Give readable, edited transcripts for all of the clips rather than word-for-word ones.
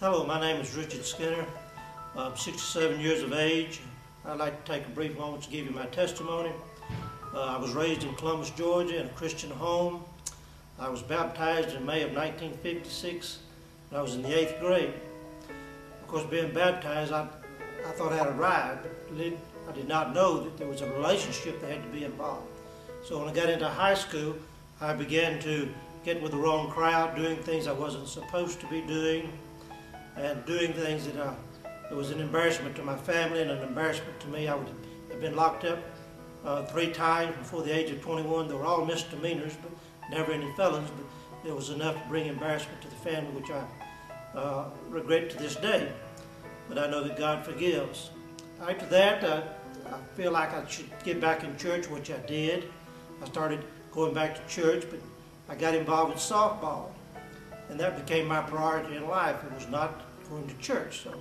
Hello, my name is Richard Skinner. I'm 67 years of age. I'd like to take a brief moment to give you my testimony. I was raised in Columbus, Georgia in a Christian home. I was baptized in May of 1956 when I was in the 8th grade. Of course, being baptized, I thought I had arrived, but I did not know that there was a relationship that had to be involved. So when I got into high school, I began to get with the wrong crowd, doing things I wasn't supposed to be doing, and doing things that it was an embarrassment to my family and an embarrassment to me. I would have been locked up 3 times before the age of 21. They were all misdemeanors, but never any felons, but it was enough to bring embarrassment to the family, which I regret to this day. But I know that God forgives. After that, I feel like I should get back in church, which I did. I started going back to church, but I got involved with softball, and that became my priority in life. It was not going to church. So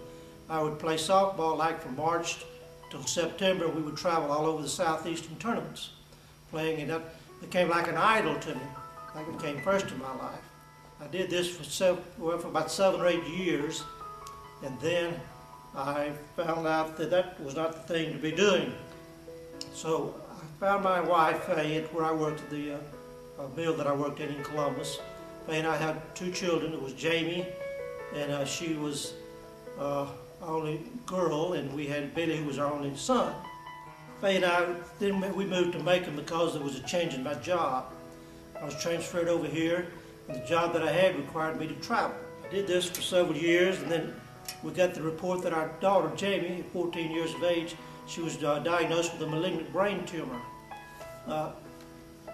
I would play softball like from March till September. We would travel all over the southeastern tournaments playing, and that became like an idol to me. Like it came first in my life. I did this for about 7 or 8 years, and then I found out that that was not the thing to be doing. So I found my wife, Faye, at where I worked at the mill that I worked in Columbus. Faye and I had 2 children. It was Jamie, and she was our only girl, and we had Billy, who was our only son. Faye and I, then we moved to Macon because there was a change in my job. I was transferred over here, and the job that I had required me to travel. I did this for several years, and then we got the report that our daughter, Jamie, at 14 years of age, she was diagnosed with a malignant brain tumor.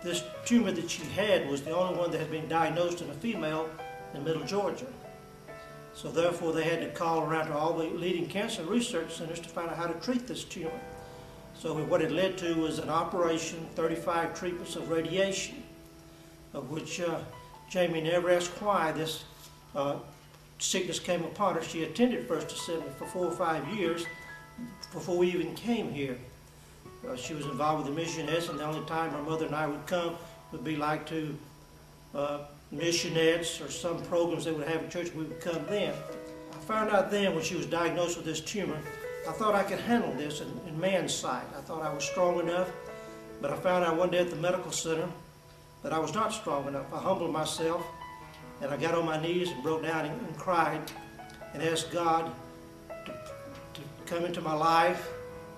This tumor that she had was the only one that had been diagnosed in a female in Middle Georgia. So therefore they had to call around to all the leading cancer research centers to find out how to treat this tumor. So what it led to was an operation, 35 treatments of radiation, of which Jamie never asked why this sickness came upon her. She attended First Assembly for 4 or 5 years before we even came here. She was involved with the missionettes, and the only time her mother and I would come would be like to missionettes or some programs they would have in church. We would come then. I found out then when she was diagnosed with this tumor, I thought I could handle this in man's sight. I thought I was strong enough, but I found out one day at the medical center that I was not strong enough. I humbled myself, and I got on my knees and broke down and cried and asked God to come into my life,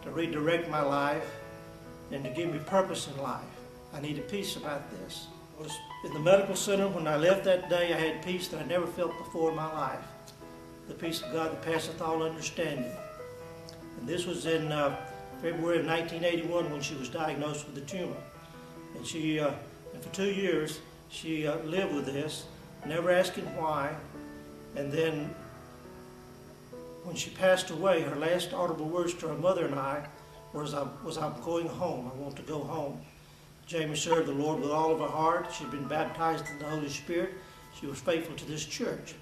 to redirect my life, and to give me purpose in life. I needed peace about this. I was in the medical center. When I left that day, I had peace that I never felt before in my life. The peace of God that passeth all understanding. And this was in February of 1981 when she was diagnosed with the tumor. And and for 2 years, she lived with this, never asking why. And then when she passed away, her last audible words to her mother and I was I'm going home. I want to go home. Jamie served the Lord with all of her heart. She'd been baptized in the Holy Spirit. She was faithful to this church.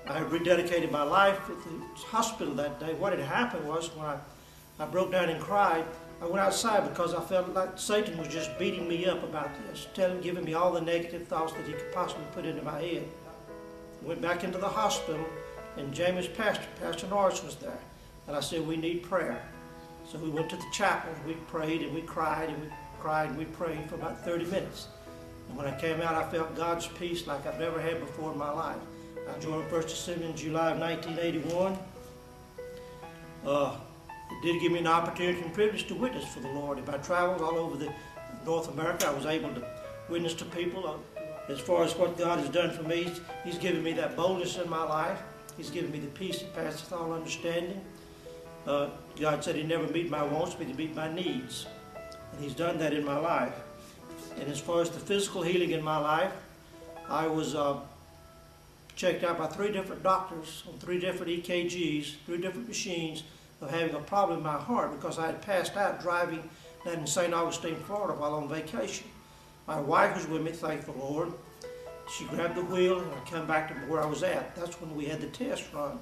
I rededicated my life at the hospital that day. What had happened was when I broke down and cried, I went outside because I felt like Satan was just beating me up about this, giving me all the negative thoughts that he could possibly put into my head. Went back into the hospital, and Jamie's pastor, Pastor Norris, was there. And I said, we need prayer. So we went to the chapel, and we prayed, and we cried, and we cried, and we prayed for about 30 minutes. And when I came out, I felt God's peace like I've never had before in my life. I joined First Assembly in July of 1981. It did give me an opportunity and privilege to witness for the Lord. If I traveled all over North America, I was able to witness to people. As far as what God has done for me, He's given me that boldness in my life. He's given me the peace that passeth all understanding. God said He'd never meet my wants, but He'd meet my needs. And He's done that in my life. And as far as the physical healing in my life, I was checked out by 3 different doctors on 3 different EKGs, 3 different machines of having a problem in my heart because I had passed out driving down in St. Augustine, Florida while on vacation. My wife was with me, thank the Lord. She grabbed the wheel and I come back to where I was at. That's when we had the test run.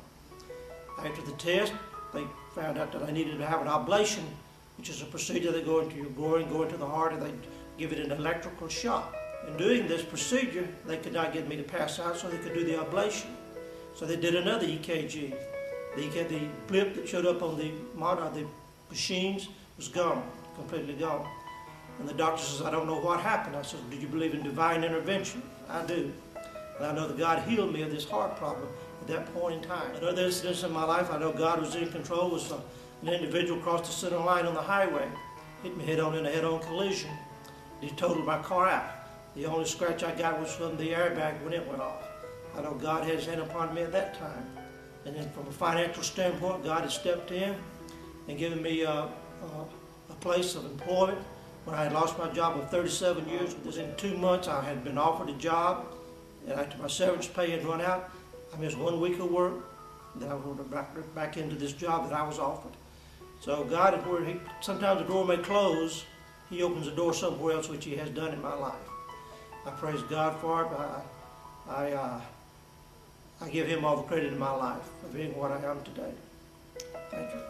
After the test, they found out that I needed to have an ablation, which is a procedure they go into your groin, go into the heart, and they give it an electrical shock. In doing this procedure, they could not get me to pass out, so they could do the ablation. So they did another EKG. The blip that showed up on the machines was gone, completely gone. And the doctor says, I don't know what happened. I said, do you believe in divine intervention? I do. And I know that God healed me of this heart problem at that point in time. Another incident in my life, I know God was in control, was an individual crossed the center line on the highway, hit me head-on in a head-on collision. He totaled my car out. The only scratch I got was from the airbag when it went off. I know God had his hand upon me at that time. And then from a financial standpoint, God had stepped in and given me a place of employment. When I had lost my job of 37 years, within 2 months I had been offered a job, and after my severance pay had run out, I missed 1 week of work, then I went back into this job that I was offered. So God, sometimes the door may close, He opens the door somewhere else, which He has done in my life. I praise God for it, but I give Him all the credit in my life for being what I am today. Thank you.